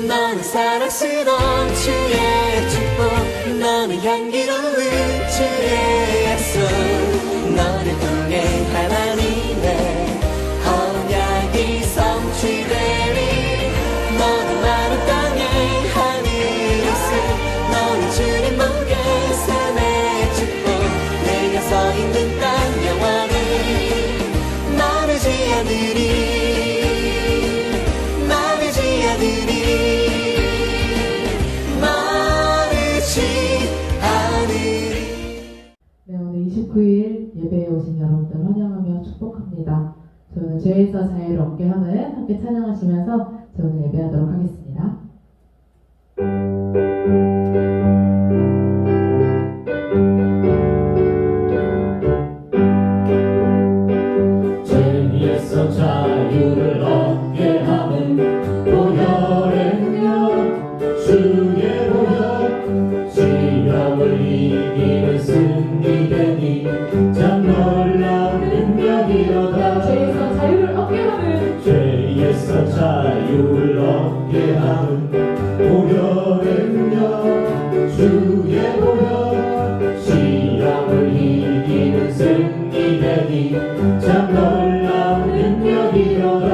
너는 사랑스러운 주의 축복, 너는 향기로운 주의 약속, 너를 통해 하나님의 언약이 성취되리. 너는 마른 땅에 하늘에서 너는 주님 목에 삶의 축복, 내가 서 있는 땅 영원히 마르지 않으리. 네, 오늘 29일 예배에 오신 여러분들 환영하며 축복합니다. 저는 죄에서 자유를 얻게 하는 함께 찬양하시면서 저는 예배하도록 하겠습니다. 죄에서 자유를 얻게 하는 보혈의 능력, 주의 보혈, 시험을 이기는 승리되니 참 놀라운 능력이로다. 죄에서 자유를 얻게 하는 죄에서 자유를 얻게 하는 보혈의 능력, 주의 보혈, 시험을 이기는 승리되니 참 놀라운 능력이로다.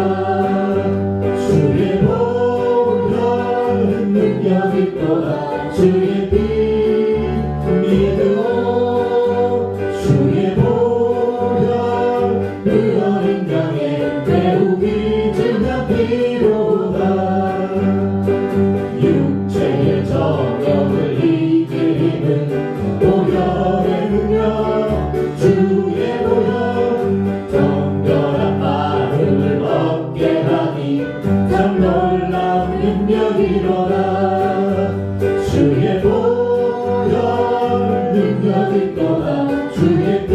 주의 보혈 능력이 있도다. 주의 피 믿으오. 주의 보혈 그 어린 양의 배우기 증한 피로다. 육체의 정욕을 이길 힘은 보혈의 능력, 주의 보혈, 정결한 마음을 얻게 하니 참 놀라운 능력이로다. 주의 보혈 능력이 있도다. 주의 피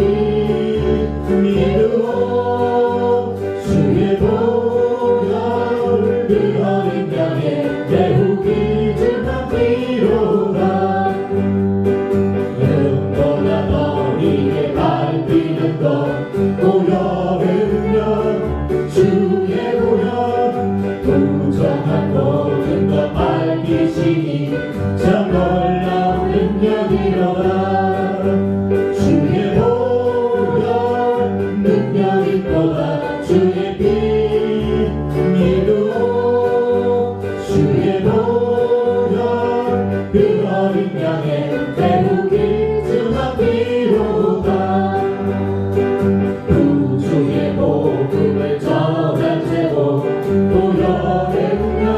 믿으오. 주의 보혈 그 어린 양의 배우기 증한 피로다. 눈보다 너희에게 밟히는 것 보혈의 능력, 주의 보혈, 부정한 모든 것 밝히시니 참 놀라운 능력이로다. 주의 보혈 능력 있도다. 주의 피 믿으오. 주의 보혈 그 어린 양의 배우기 증한 피로다. 구주의 복음을 전한 제복, 보혈의 능력,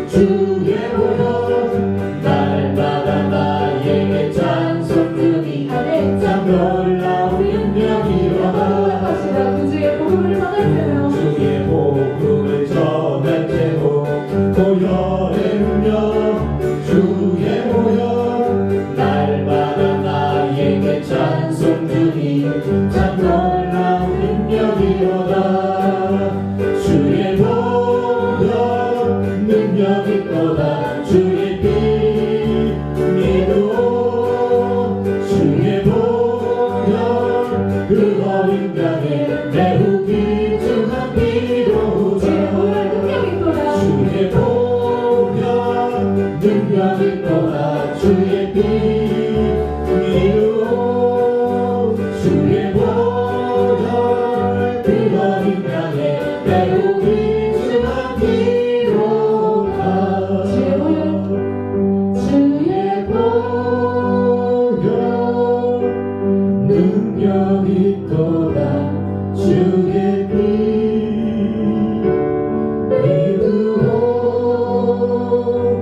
주의 보혈, 날마다 나에게 찬송 드리 참 놀라운 능력이로다. 구주의 복음을 전하세요. 주의 복음을 전한 제복, 보혈의 능력, 주의 보혈, 날마다 나에게 찬송 드리 참 놀라운 능력이로다. 주의 보혈 능력 있도다. 주의 피 믿으오. 주의 보혈 그 어린 양의 배우기 증한 피로다. 주의 보혈 능력 있도다. 주의 피 믿으오. 주의 보혈 그 어린 양의 배우기 증한 피로다. 주의 보혈 능력 있도다. 주의 피 믿으오.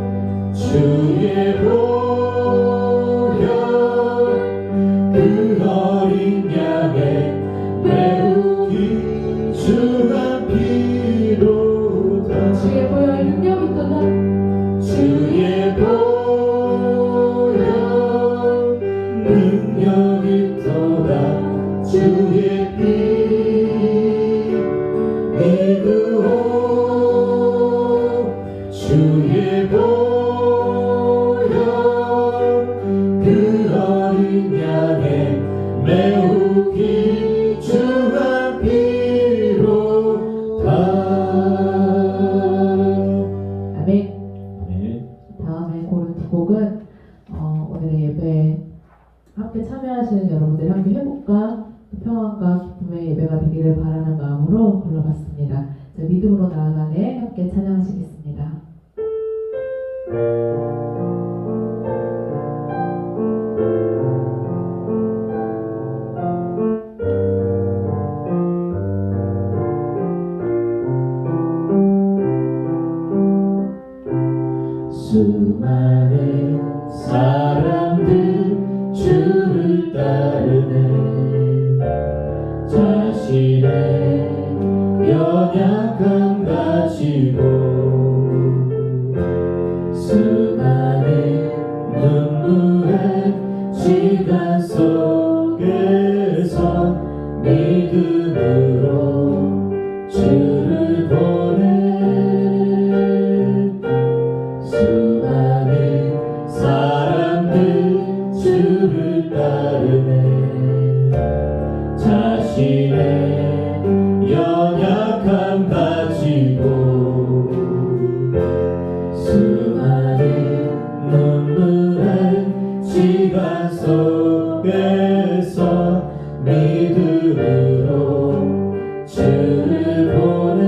주의 보혈 그 어린 양의 배우기 증한 피로다. 주의 보혈 능력 있도다. 주의 보혈 능력 있도다. 주의 피 믿으오. 주의 보혈 그 어린 양의 매우 귀중한 피로다. 아멘. 참여하시는 여러분들이 함께 회복과 또 평안과 기쁨의 예배가 되기를 바라는 마음으로 불러봤습니다. 자, 믿음으로 나아가네 함께 찬양하시겠습니다. 수많은 사람들 주를 따르네 자신의 연약함 가지고 수많은 눈물의 시간 속에서 믿음으로 주를 보내 수많은 사람들 주를 따르네 자신의 연약함 가지고 수많은 눈물의 시간 속에서 믿음으로 주를 보내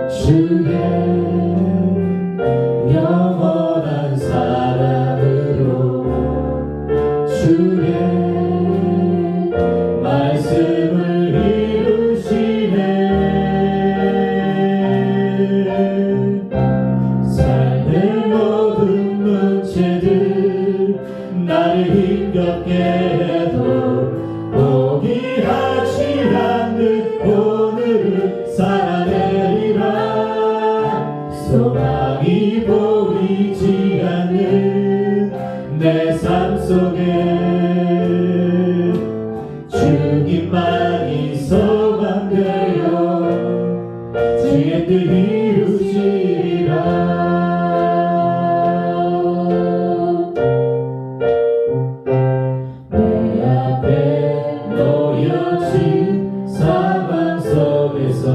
주의 영원한 사랑으로 주의 말씀을 이루시네 삶의 모든 문제들 나를 힘겹게 해도 포기하지 않는 오늘을 살아내리라 소망이 보이지 않는 내 삶 속에 주님만이 소망되어 주의 뜻 이루시리라 내 앞에 놓여진 상황 속에서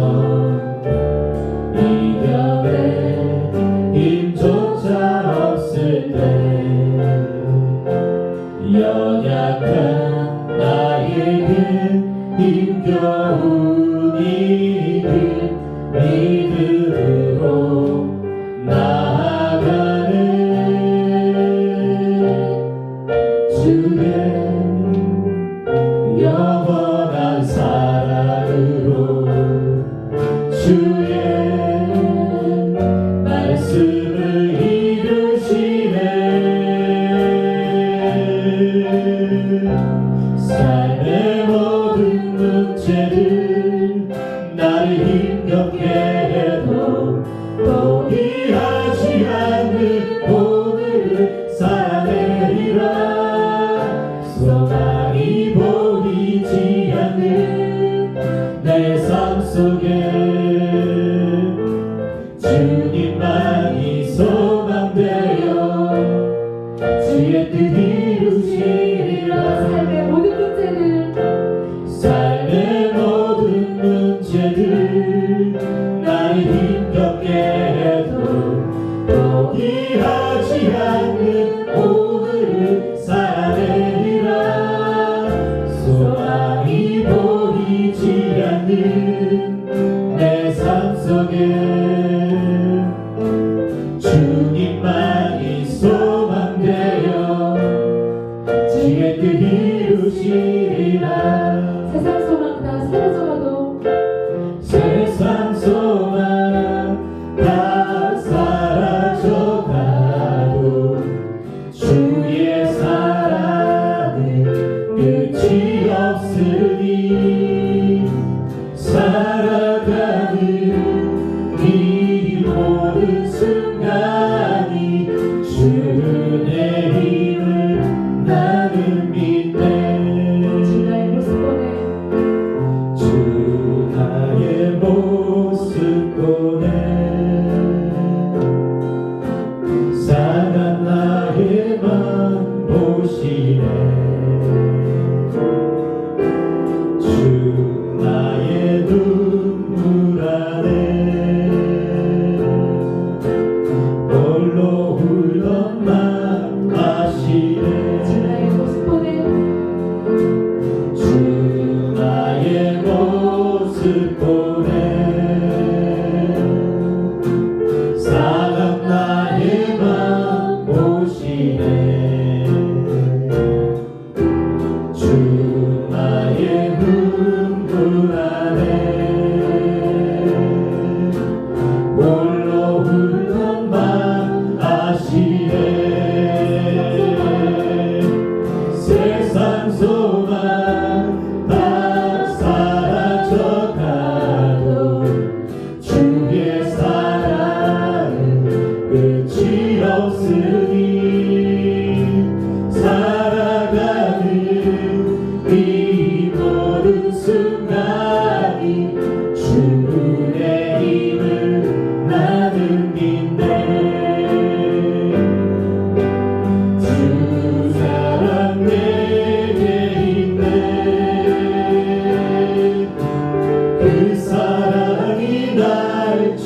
이겨낼 힘조차 없을 때 연약한 나에게 힘겨운 이길 믿음으로 나아가네 주의 영원한 사랑으로 주의 말씀을 이루시네 삶의 모든 문제들 나를 힘겹게 해도 포기하지 않는 오늘을 살아내리라 소망이 보이지 않는 내 삶 속에 주님만이 소망되어 주의 뜻 이루시리라 삶의 모든 문제들 삶의 모든 문제들 나를 힘겹게 해도 포기하지 않는 오늘을 살아내리라 소망이 보이지 않는 내 삶 속에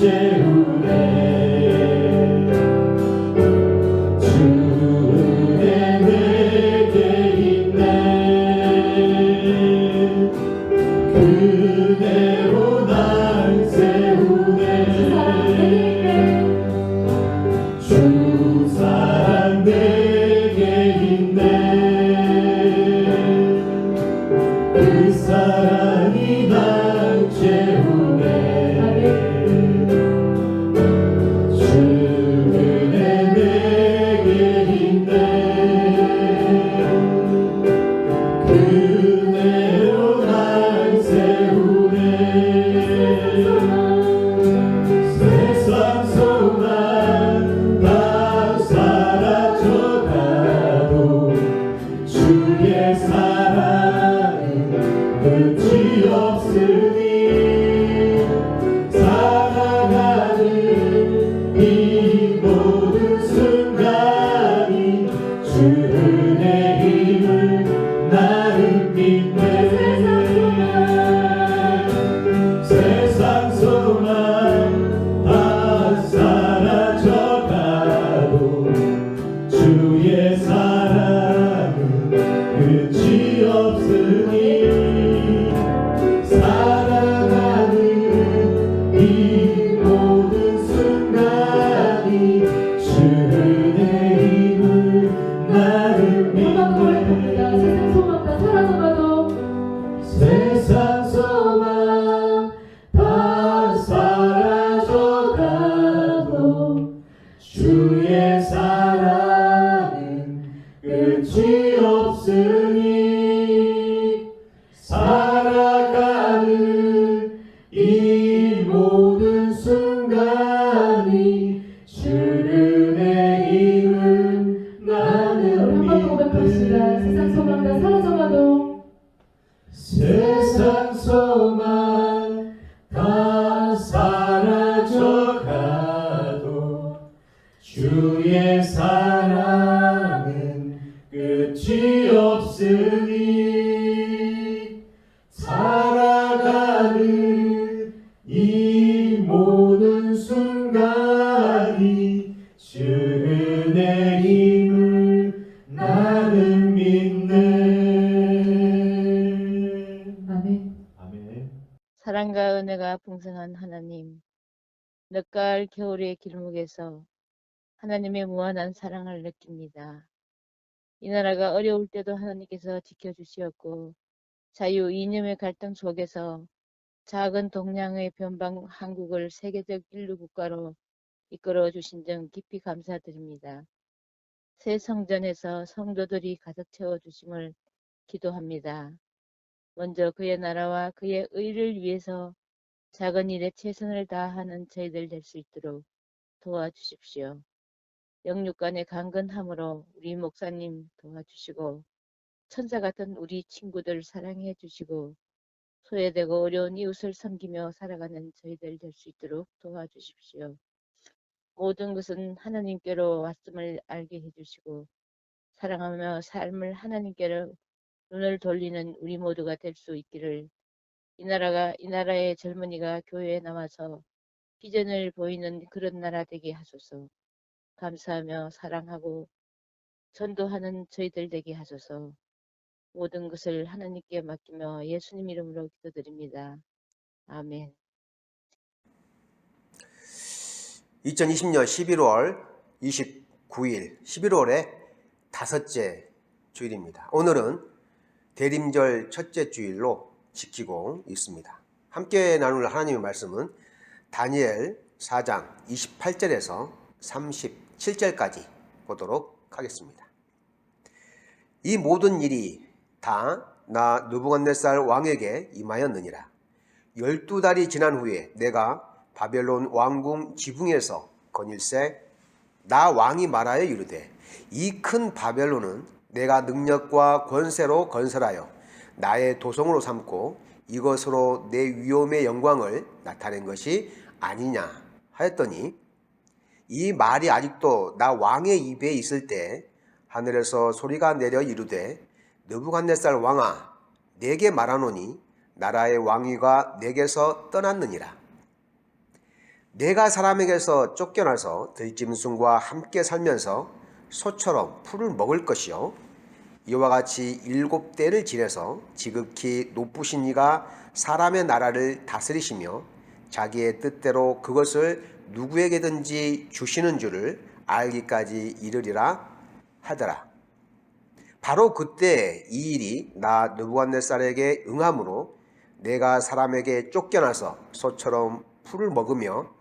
채우네 주 은혜 내게 있네 그대로 날 세우네 주 사랑 내게 있네 그 사랑이 날 채우네 주 은혜 내게 있네 그대로 날 세우네 세상 소망 다 사라져가도 주의 사랑은 끝이 없으니 살아가는 이 모든 순간이 주 은혜 힘을 나를 믿네 세상 소망 다 사라져가도 주의 사랑은 끝이 없으니 살아가는 이 모든 순간이 주 은혜 힘을 나를 한번 고백합니다. 믿네 세상 소망 다 사라져가도 주의 사랑은 끝이 없으니 살아가는 이 모든 순간이 주 은혜 힘을 나는 한번 고백합시다. 세상 소망 다 사라져가도 세상 소망 다 사라져가도 주의 사랑은 끝이 없으니 살아가는 이 모든 순간이 주 은혜 힘을 나는 믿네 아멘. 아멘. 사랑과 은혜가 풍성한 하나님, 늦가을 겨울의 길목에서 하나님의 무한한 사랑을 느낍니다. 이 나라가 어려울 때도 하나님께서 지켜주시었고 자유 이념의 갈등 속에서 작은 동양의 변방 한국을 세계적 인류 국가로 이끌어 주신 점 깊이 감사드립니다. 새 성전에서 성도들이 가득 채워주심을 기도합니다. 먼저 그의 나라와 그의 의를 위해서 작은 일에 최선을 다하는 저희들 될 수 있도록 도와주십시오. 영육간의 강건함으로 우리 목사님 도와주시고 천사 같은 우리 친구들 사랑해 주시고 소외되고 어려운 이웃을 섬기며 살아가는 저희들 될 수 있도록 도와주십시오. 모든 것은 하나님께로 왔음을 알게 해주시고 사랑하며 삶을 하나님께로 눈을 돌리는 우리 모두가 될 수 있기를 이 나라의 젊은이가 교회에 나와서 비전을 보이는 그런 나라 되게 하소서. 감사하며 사랑하고 전도하는 저희들 되게 하소서. 모든 것을 하나님께 맡기며 예수님 이름으로 기도드립니다. 아멘. 2020년 11월 29일 11월의 다섯째 주일입니다. 오늘은 대림절 첫째 주일로 지키고 있습니다. 함께 나눌 하나님의 말씀은 다니엘 4장 28절에서 37절까지 보도록 하겠습니다. 이 모든 일이 다 나 느부갓네살 왕에게 임하였느니라. 12달이 지난 후에 내가 바벨론 왕궁 지붕에서 거닐새 나 왕이 말하여 이르되 이 큰 바벨론은 내가 능력과 권세로 건설하여 나의 도성으로 삼고 이것으로 내 위엄의 영광을 나타낸 것이 아니냐 하였더니 이 말이 아직도 나 왕의 입에 있을 때 하늘에서 소리가 내려 이르되 느부갓네살 왕아 내게 말하노니 나라의 왕위가 내게서 떠났느니라. 내가 사람에게서 쫓겨나서 들짐승과 함께 살면서 소처럼 풀을 먹을 것이요 이와 같이 7대를 지내서 지극히 높으신 이가 사람의 나라를 다스리시며 자기의 뜻대로 그것을 누구에게든지 주시는 줄을 알기까지 이르리라 하더라. 바로 그때 이 일이 나 느부갓네살에게 응함으로 내가 사람에게 쫓겨나서 소처럼 풀을 먹으며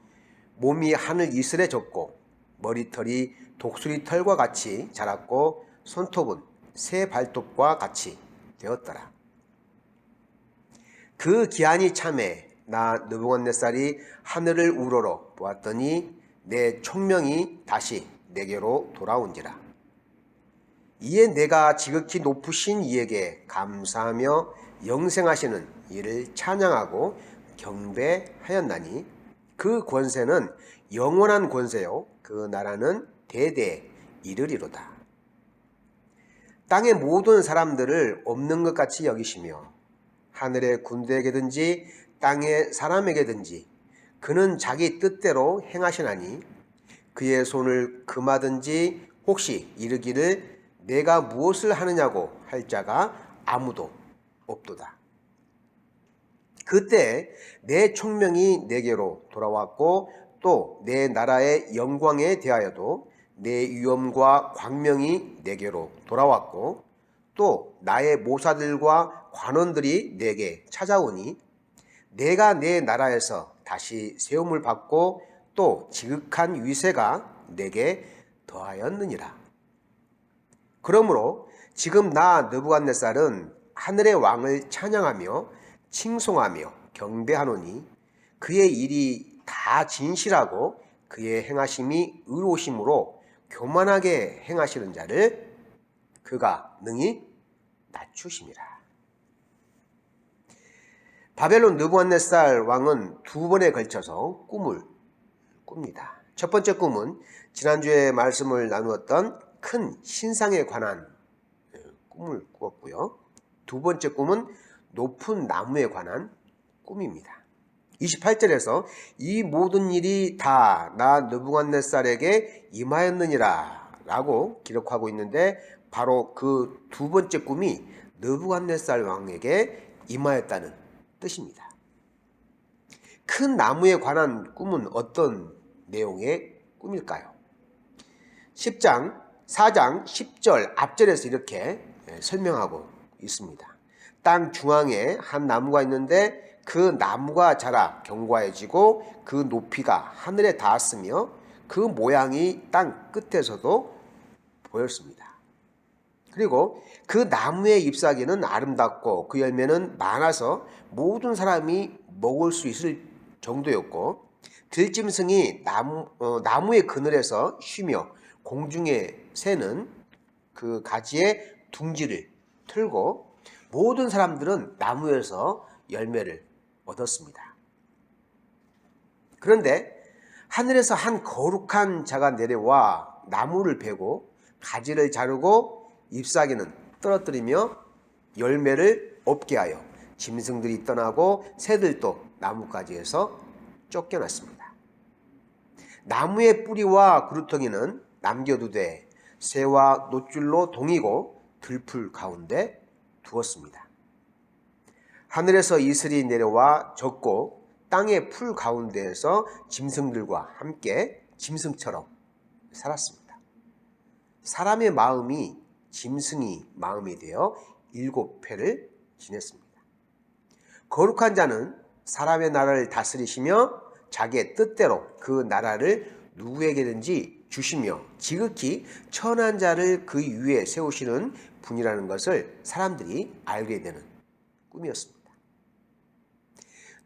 몸이 하늘 이슬에 젖고 머리털이 독수리 털과 같이 자랐고 손톱은 새 발톱과 같이 되었더라. 그 기한이 참에 나 느부갓네살이 하늘을 우러러 보았더니 내 총명이 다시 내게로 돌아온지라. 이에 내가 지극히 높으신 이에게 감사하며 영생하시는 이를 찬양하고 경배하였나니 그 권세는 영원한 권세요 그 나라는 대대에 이르리로다. 땅의 모든 사람들을 없는 것 같이 여기시며 하늘의 군대에게든지 땅의 사람에게든지 그는 자기 뜻대로 행하시나니 그의 손을 금하든지 혹시 이르기를 내가 무엇을 하느냐고 할 자가 아무도 없도다. 그때 내 총명이 내게로 돌아왔고 또 내 나라의 영광에 대하여도 내 위엄과 광명이 내게로 돌아왔고 또 나의 모사들과 관원들이 내게 찾아오니 내가 내 나라에서 다시 세움을 받고 또 지극한 위세가 내게 더하였느니라. 그러므로 지금 나 느부갓네살은 하늘의 왕을 찬양하며 칭송하며 경배하노니 그의 일이 다 진실하고 그의 행하심이 의로우심으로 교만하게 행하시는 자를 그가 능히 낮추심이라. 바벨론 느부갓네살 왕은 2번에 걸쳐서 꿈을 꿉니다. 첫 번째 꿈은 지난주에 말씀을 나누었던 큰 신상에 관한 꿈을 꾸었고요. 두 번째 꿈은 높은 나무에 관한 꿈입니다. 28절에서 이 모든 일이 다 나 느부갓네살에게 임하였느니라 라고 기록하고 있는데 바로 그 두 번째 꿈이 느부갓네살 왕에게 임하였다는 뜻입니다. 큰 나무에 관한 꿈은 어떤 내용의 꿈일까요? 4장 10절 앞절에서 이렇게 설명하고 있습니다. 땅 중앙에 한 나무가 있는데 그 나무가 자라 견고해지고 그 높이가 하늘에 닿았으며 그 모양이 땅 끝에서도 보였습니다. 그리고 그 나무의 잎사귀는 아름답고 그 열매는 많아서 모든 사람이 먹을 수 있을 정도였고 들짐승이 나무의 그늘에서 쉬며 공중에 새는 그 가지에 둥지를 틀고 모든 사람들은 나무에서 열매를 얻었습니다. 그런데 하늘에서 한 거룩한 자가 내려와 나무를 베고 가지를 자르고 잎사귀는 떨어뜨리며 열매를 없게 하여 짐승들이 떠나고 새들도 나뭇가지에서 쫓겨났습니다. 나무의 뿌리와 그루터기는 남겨두되 새와 노줄로 동이고 들풀 가운데 두었습니다. 하늘에서 이슬이 내려와 젖고 땅의 풀 가운데에서 짐승들과 함께 짐승처럼 살았습니다. 사람의 마음이 짐승이 마음이 되어 7회를 지냈습니다. 거룩한 자는 사람의 나라를 다스리시며 자기의 뜻대로 그 나라를 누구에게든지 주시며 지극히 천한 자를 그 위에 세우시는 분이라는 것을 사람들이 알게 되는 꿈이었습니다.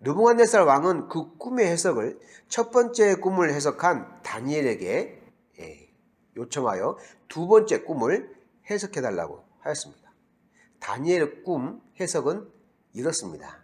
느부갓네살 왕은 그 꿈의 해석을 첫 번째 꿈을 해석한 다니엘에게 요청하여 두 번째 꿈을 해석해달라고 하였습니다. 다니엘의 꿈 해석은 이렇습니다.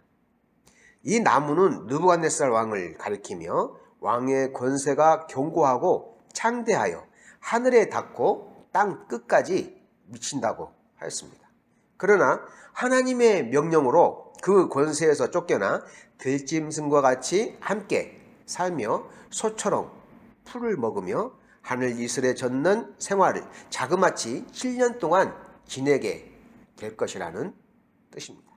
이 나무는 느부갓네살 왕을 가리키며 왕의 권세가 견고하고 창대하여 하늘에 닿고 땅 끝까지 미친다고 하였습니다. 그러나 하나님의 명령으로 그 권세에서 쫓겨나 들짐승과 같이 함께 살며 소처럼 풀을 먹으며 하늘 이슬에 젖는 생활을 자그마치 7년 동안 지내게 될 것이라는 뜻입니다.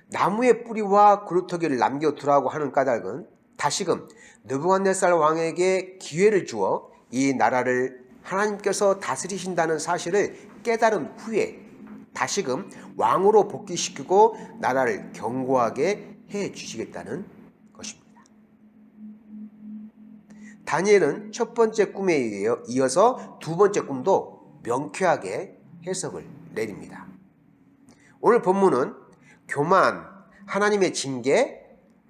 나무의 뿌리와 그루터기를 남겨두라고 하는 까닭은 다시금 느부갓네살 왕에게 기회를 주어 이 나라를 하나님께서 다스리신다는 사실을 깨달은 후에 다시금 왕으로 복귀시키고 나라를 견고하게 해 주시겠다는 것입니다. 다니엘은 첫 번째 꿈에 이어서 두 번째 꿈도 명쾌하게 해석을 내립니다. 오늘 본문은 교만, 하나님의 징계,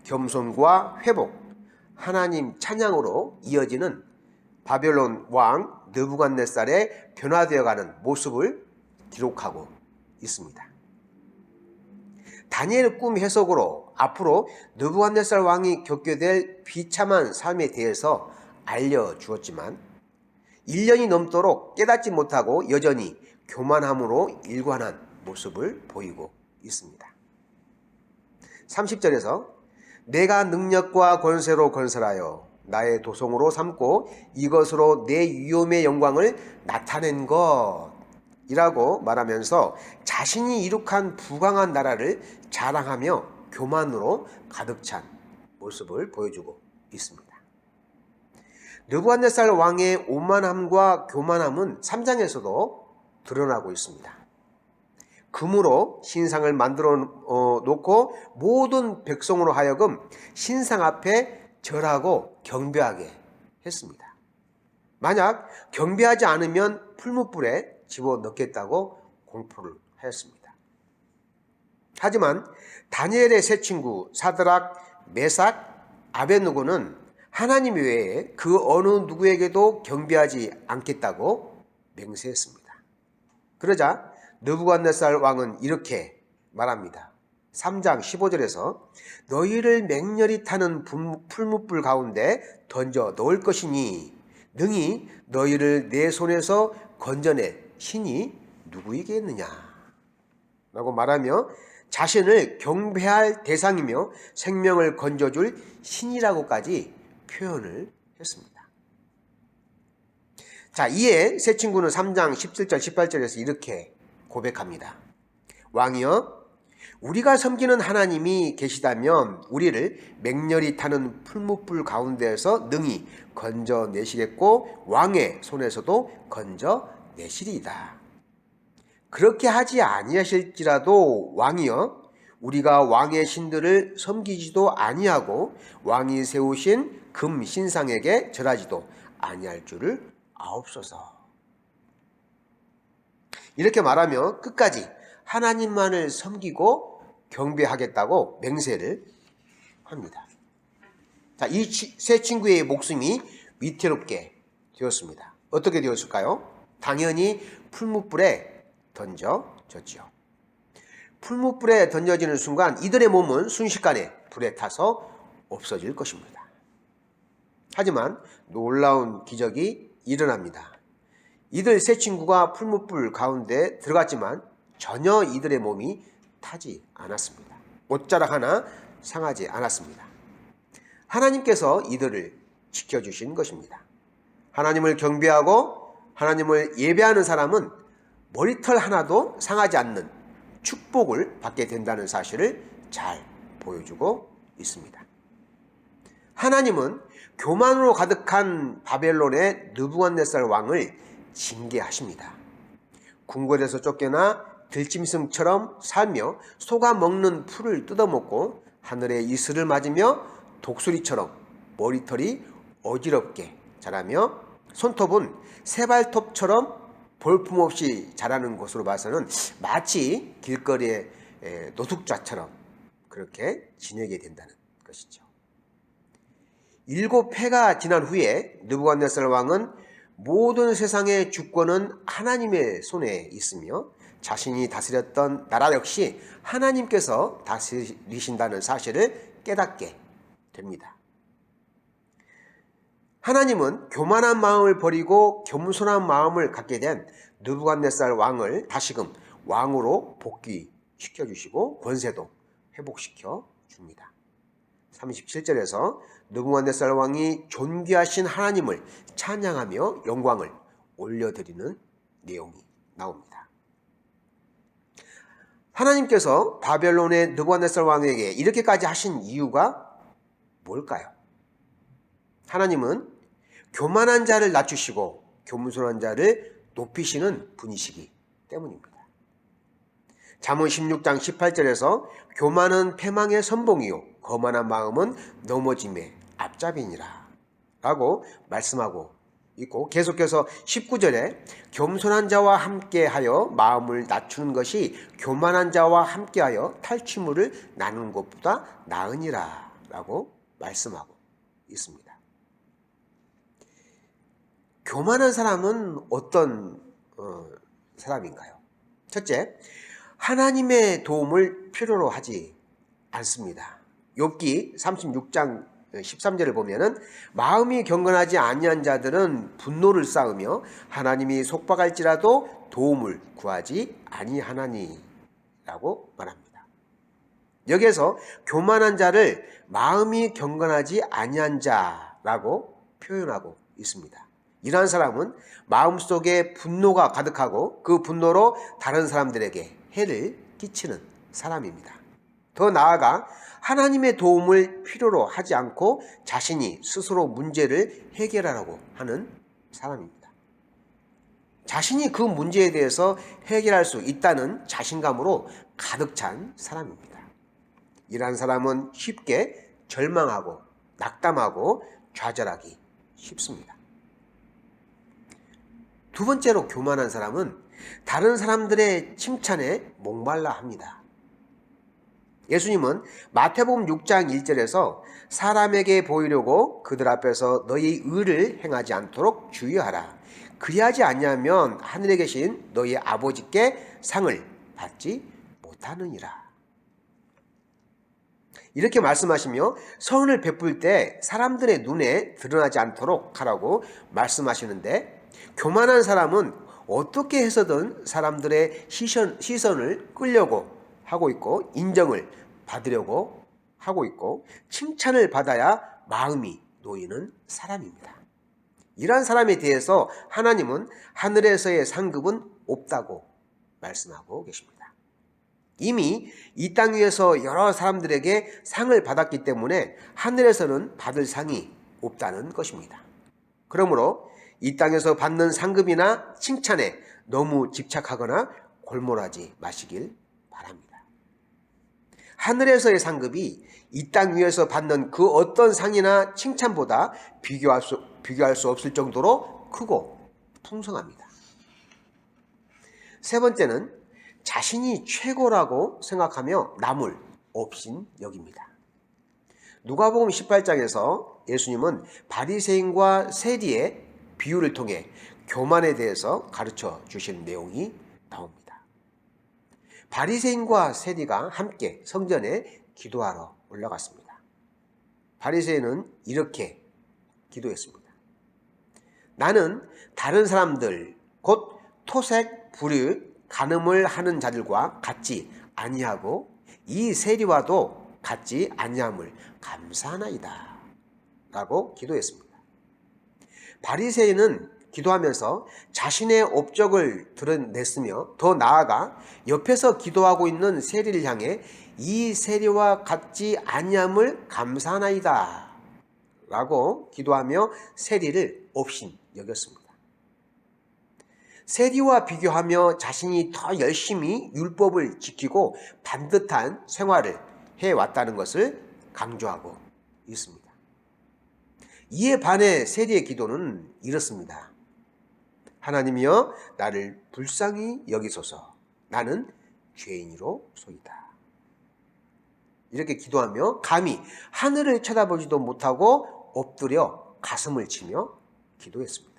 겸손과 회복, 하나님 찬양으로 이어지는 바벨론 왕 느부갓네살의 변화되어가는 모습을 기록하고 있습니다. 다니엘의 꿈 해석으로 앞으로 느부갓네살 왕이 겪게 될 비참한 삶에 대해서 알려주었지만 1년이 넘도록 깨닫지 못하고 여전히 교만함으로 일관한 모습을 보이고 있습니다. 30절에서 내가 능력과 권세로 건설하여 나의 도성으로 삼고 이것으로 내 위엄의 영광을 나타낸 것이라고 말하면서 자신이 이룩한 부강한 나라를 자랑하며 교만으로 가득 찬 모습을 보여주고 있습니다. 느부갓네살 왕의 오만함과 교만함은 3장에서도 드러나고 있습니다. 금으로 신상을 만들어 놓고 모든 백성으로 하여금 신상 앞에 절하고 경배하게 했습니다. 만약 경배하지 않으면 풀무불에 집어넣겠다고 공포를 하였습니다. 하지만 다니엘의 세 친구 사드락, 메삭, 아벳느고는 하나님 외에 그 어느 누구에게도 경배하지 않겠다고 맹세했습니다. 그러자 느부갓네살 왕은 이렇게 말합니다. 3장 15절에서 너희를 맹렬히 타는 풀무불 가운데 던져 넣을 것이니 능히 너희를 내 손에서 건져낼 신이 누구이겠느냐 라고 말하며 자신을 경배할 대상이며 생명을 건져줄 신이라고까지 표현을 했습니다. 자, 이에 세 친구는 3장 17절 18절에서 이렇게 고백합니다. 왕이여, 우리가 섬기는 하나님이 계시다면 우리를 맹렬히 타는 풀무불 가운데에서 능히 건져내시겠고 왕의 손에서도 건져내시리이다. 그렇게 하지 아니하실지라도 왕이여, 우리가 왕의 신들을 섬기지도 아니하고 왕이 세우신 금 신상에게 절하지도 아니할 줄을 아옵소서. 이렇게 말하며 끝까지 하나님만을 섬기고 경배하겠다고 맹세를 합니다. 자, 이 세 친구의 목숨이 위태롭게 되었습니다. 어떻게 되었을까요? 당연히 풀무불에 던져졌지요. 풀무불에 던져지는 순간 이들의 몸은 순식간에 불에 타서 없어질 것입니다. 하지만 놀라운 기적이 일어납니다. 이들 세 친구가 풀무불 가운데 들어갔지만 전혀 이들의 몸이 타지 않았습니다. 옷자락 하나 상하지 않았습니다. 하나님께서 이들을 지켜주신 것입니다. 하나님을 경배하고 하나님을 예배하는 사람은 머리털 하나도 상하지 않는 축복을 받게 된다는 사실을 잘 보여주고 있습니다. 하나님은 교만으로 가득한 바벨론의 느부갓네살 왕을 징계하십니다. 궁궐에서 쫓겨나 들짐승처럼 살며 소가 먹는 풀을 뜯어먹고 하늘의 이슬을 맞으며 독수리처럼 머리털이 어지럽게 자라며 손톱은 새발톱처럼 볼품없이 자라는 것으로 봐서는 마치 길거리의 노숙자처럼 그렇게 지내게 된다는 것이죠. 7회가 지난 후에 느부갓네살 왕은 모든 세상의 주권은 하나님의 손에 있으며 자신이 다스렸던 나라 역시 하나님께서 다스리신다는 사실을 깨닫게 됩니다. 하나님은 교만한 마음을 버리고 겸손한 마음을 갖게 된 느부갓네살 왕을 다시금 왕으로 복귀시켜 주시고 권세도 회복시켜 줍니다. 37절에서 느부갓네살 왕이 존귀하신 하나님을 찬양하며 영광을 올려드리는 내용이 나옵니다. 하나님께서 바벨론의 느부갓네살 왕에게 이렇게까지 하신 이유가 뭘까요? 하나님은 교만한 자를 낮추시고 겸손한 자를 높이시는 분이시기 때문입니다. 잠언 16장 18절에서 교만은 패망의 선봉이요 거만한 마음은 넘어짐의 앞잡이니라 라고 말씀하고 있고, 계속해서 19절에 겸손한 자와 함께하여 마음을 낮추는 것이 교만한 자와 함께하여 탈취물을 나누는 것보다 나으니라 라고 말씀하고 있습니다. 교만한 사람은 어떤 사람인가요? 첫째, 하나님의 도움을 필요로 하지 않습니다. 욥기 36장 13절을 보면은 마음이 경건하지 아니한 자들은 분노를 쌓으며 하나님이 속박할지라도 도움을 구하지 아니하나니 라고 말합니다. 여기에서 교만한 자를 마음이 경건하지 아니한 자라고 표현하고 있습니다. 이러한 사람은 마음속에 분노가 가득하고 그 분노로 다른 사람들에게 해를 끼치는 사람입니다. 더 나아가 하나님의 도움을 필요로 하지 않고 자신이 스스로 문제를 해결하려고 하는 사람입니다. 자신이 그 문제에 대해서 해결할 수 있다는 자신감으로 가득 찬 사람입니다. 이러한 사람은 쉽게 절망하고 낙담하고 좌절하기 쉽습니다. 두 번째로 교만한 사람은 다른 사람들의 칭찬에 목말라 합니다. 예수님은 마태복음 6장 1절에서 사람에게 보이려고 그들 앞에서 너희 의를 행하지 않도록 주의하라. 그리하지 아니하면 하늘에 계신 너희 아버지께 상을 받지 못하느니라. 이렇게 말씀하시며 선을 베풀 때 사람들의 눈에 드러나지 않도록 하라고 말씀하시는데, 교만한 사람은 어떻게 해서든 사람들의 시선을 끌려고 하고 있고 인정을 받으려고 하고 있고 칭찬을 받아야 마음이 놓이는 사람입니다. 이러한 사람에 대해서 하나님은 하늘에서의 상급은 없다고 말씀하고 계십니다. 이미 이 땅 위에서 여러 사람들에게 상을 받았기 때문에 하늘에서는 받을 상이 없다는 것입니다. 그러므로 이 땅에서 받는 상급이나 칭찬에 너무 집착하거나 골몰하지 마시길 바랍니다. 하늘에서의 상급이 이 땅 위에서 받는 그 어떤 상이나 칭찬보다 비교할 수 없을 정도로 크고 풍성합니다. 세 번째는 자신이 최고라고 생각하며 남을 업신여깁니다. 누가복음 18장에서 예수님은 바리새인과 세리의 비유를 통해 교만에 대해서 가르쳐 주시는 내용이 나옵니다. 바리새인과 세리가 함께 성전에 기도하러 올라갔습니다. 바리새인은 이렇게 기도했습니다. 나는 다른 사람들 곧 토색, 불의, 간음을 하는 자들과 같지 아니하고 이 세리와도 같지 아니함을 감사하나이다 라고 기도했습니다. 바리새인은 기도하면서 자신의 업적을 드러냈으며 더 나아가 옆에서 기도하고 있는 세리를 향해 이 세리와 같지 아니함을 감사하나이다 라고 기도하며 세리를 업신 여겼습니다. 세리와 비교하며 자신이 더 열심히 율법을 지키고 반듯한 생활을 해왔다는 것을 강조하고 있습니다. 이에 반해 세리의 기도는 이렇습니다. 하나님이여 나를 불쌍히 여기소서. 나는 죄인이로소이다. 이렇게 기도하며 감히 하늘을 쳐다보지도 못하고 엎드려 가슴을 치며 기도했습니다.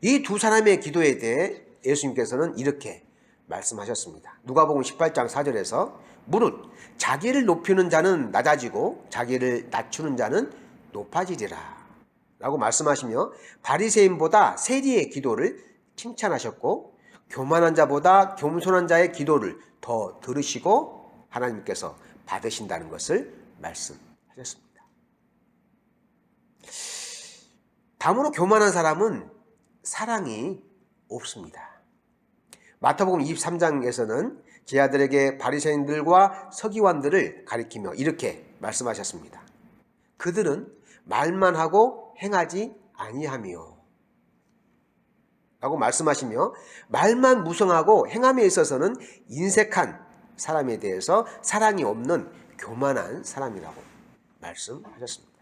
이 두 사람의 기도에 대해 예수님께서는 이렇게 말씀하셨습니다. 누가복음 18장 4절에서 무릇 자기를 높이는 자는 낮아지고 자기를 낮추는 자는 높아지리라 라고 말씀하시며 바리새인보다 세리의 기도를 칭찬하셨고 교만한 자보다 겸손한 자의 기도를 더 들으시고 하나님께서 받으신다는 것을 말씀하셨습니다. 다음으로 교만한 사람은 사랑이 없습니다. 마태복음 23장에서는 제 아들에게 바리새인들과 서기관들을 가리키며 이렇게 말씀하셨습니다. 그들은 말만 하고 행하지 아니하며 라고 말씀하시며, 말만 무성하고 행함에 있어서는 인색한 사람에 대해서 사랑이 없는 교만한 사람이라고 말씀하셨습니다.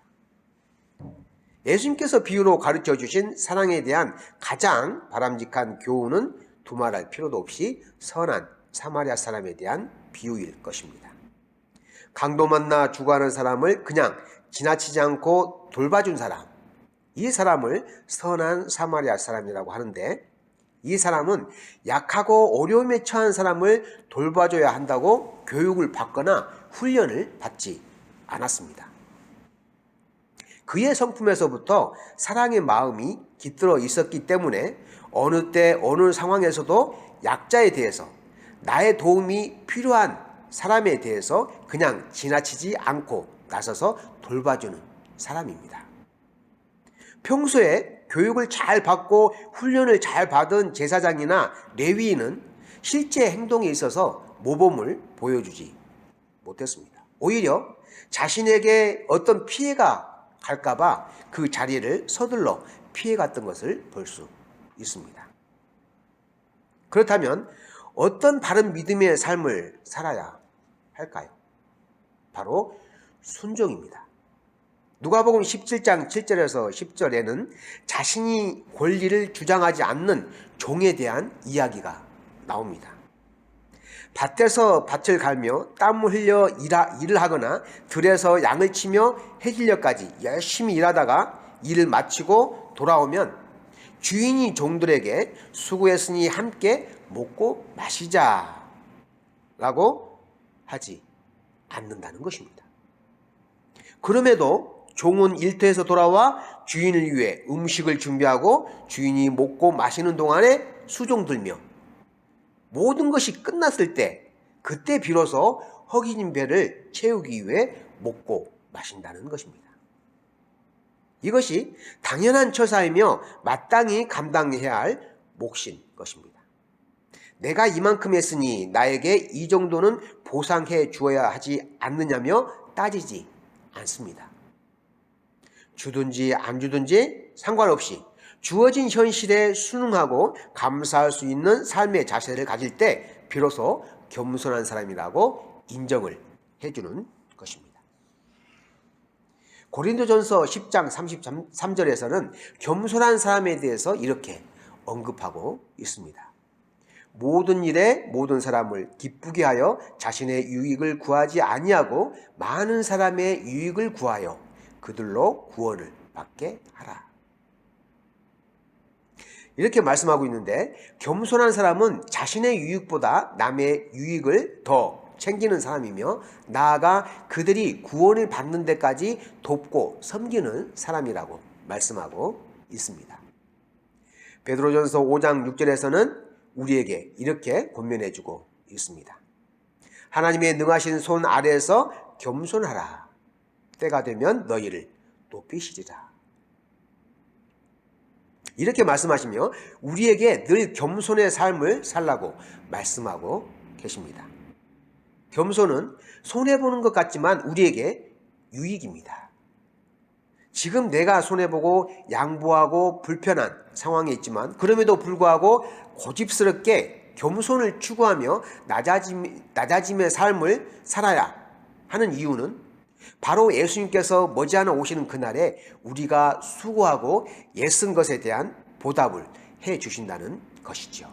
예수님께서 비유로 가르쳐 주신 사랑에 대한 가장 바람직한 교훈은 두말할 필요도 없이 선한 사마리아 사람에 대한 비유일 것입니다. 강도 만나 죽어가는 사람을 그냥 지나치지 않고 돌봐준 사람, 이 사람을 선한 사마리아 사람이라고 하는데, 이 사람은 약하고 어려움에 처한 사람을 돌봐줘야 한다고 교육을 받거나 훈련을 받지 않았습니다. 그의 성품에서부터 사랑의 마음이 깃들어 있었기 때문에 어느 때 어느 상황에서도 약자에 대해서, 나의 도움이 필요한 사람에 대해서 그냥 지나치지 않고 나서서 돌봐주는 사람입니다. 평소에 교육을 잘 받고 훈련을 잘 받은 제사장이나 레위인은 실제 행동에 있어서 모범을 보여주지 못했습니다. 오히려 자신에게 어떤 피해가 갈까봐 그 자리를 서둘러 피해갔던 것을 볼 수 있습니다. 그렇다면 어떤 바른 믿음의 삶을 살아야 할까요? 바로 순종입니다. 누가복음 17장 7절에서 10절에는 자신이 권리를 주장하지 않는 종에 대한 이야기가 나옵니다. 밭에서 밭을 갈며 땀을 흘려 일을 하거나 들에서 양을 치며 해질녘까지 열심히 일하다가 일을 마치고 돌아오면 주인이 종들에게 수고했으니 함께 먹고 마시자 라고 하지 않는다는 것입니다. 그럼에도 종은 일터에서 돌아와 주인을 위해 음식을 준비하고 주인이 먹고 마시는 동안에 수종들며 모든 것이 끝났을 때 그때 비로소 허기진 배를 채우기 위해 먹고 마신다는 것입니다. 이것이 당연한 처사이며 마땅히 감당해야 할 몫인 것입니다. 내가 이만큼 했으니 나에게 이 정도는 보상해 주어야 하지 않느냐며 따지지 않습니다. 주든지 안 주든지 상관없이 주어진 현실에 순응하고 감사할 수 있는 삶의 자세를 가질 때 비로소 겸손한 사람이라고 인정을 해주는 것입니다. 고린도전서 10장 33절에서는 겸손한 사람에 대해서 이렇게 언급하고 있습니다. 모든 일에 모든 사람을 기쁘게 하여 자신의 유익을 구하지 아니하고 많은 사람의 유익을 구하여 그들로 구원을 받게 하라. 이렇게 말씀하고 있는데, 겸손한 사람은 자신의 유익보다 남의 유익을 더 챙기는 사람이며 나아가 그들이 구원을 받는 데까지 돕고 섬기는 사람이라고 말씀하고 있습니다. 베드로전서 5장 6절에서는 우리에게 이렇게 권면해주고 있습니다. 하나님의 능하신 손 아래에서 겸손하라. 때가 되면 너희를 높이시리라. 이렇게 말씀하시며 우리에게 늘 겸손의 삶을 살라고 말씀하고 계십니다. 겸손은 손해보는 것 같지만 우리에게 유익입니다. 지금 내가 손해보고 양보하고 불편한 상황에 있지만 그럼에도 불구하고 고집스럽게 겸손을 추구하며 낮아짐의 삶을 살아야 하는 이유는 바로 예수님께서 머지않아 오시는 그날에 우리가 수고하고 애쓴 것에 대한 보답을 해 주신다는 것이죠.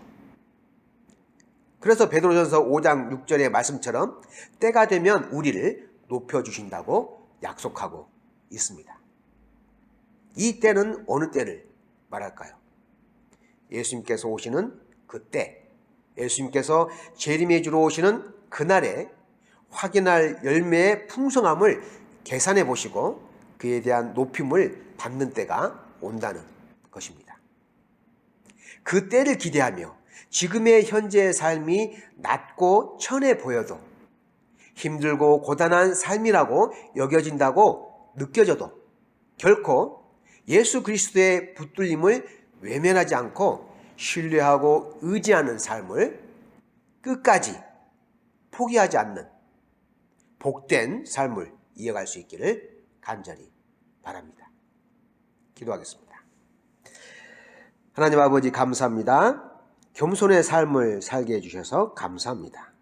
그래서 베드로전서 5장 6절의 말씀처럼 때가 되면 우리를 높여주신다고 약속하고 있습니다. 이 때는 어느 때를 말할까요? 예수님께서 오시는 그때, 예수님께서 재림해 주러 오시는 그날에 확인할 열매의 풍성함을 계산해 보시고 그에 대한 높임을 받는 때가 온다는 것입니다. 그 때를 기대하며 지금의 현재의 삶이 낮고 천해 보여도 힘들고 고단한 삶이라고 여겨진다고 느껴져도 결코 예수 그리스도의 붙들림을 외면하지 않고 신뢰하고 의지하는 삶을 끝까지 포기하지 않는 복된 삶을 이어갈 수 있기를 간절히 바랍니다. 기도하겠습니다. 하나님 아버지 감사합니다. 겸손의 삶을 살게 해주셔서 감사합니다.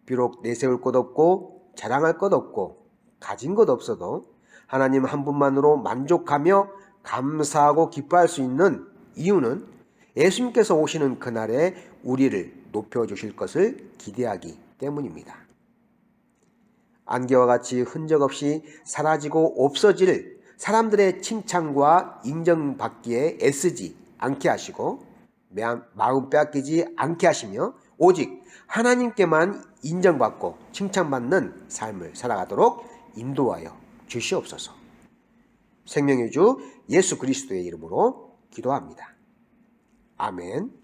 비록 내세울 것 없고 자랑할 것 없고 가진 것 없어도 하나님 한 분만으로 만족하며 감사하고 기뻐할 수 있는 이유는 예수님께서 오시는 그날에 우리를 높여주실 것을 기대하기 때문입니다. 안개와 같이 흔적 없이 사라지고 없어질 사람들의 칭찬과 인정받기에 애쓰지 않게 하시고 마음 빼앗기지 않게 하시며 오직 하나님께만 인정받고 칭찬받는 삶을 살아가도록 인도하여 주시옵소서. 생명의 주 예수 그리스도의 이름으로 기도합니다. 아멘.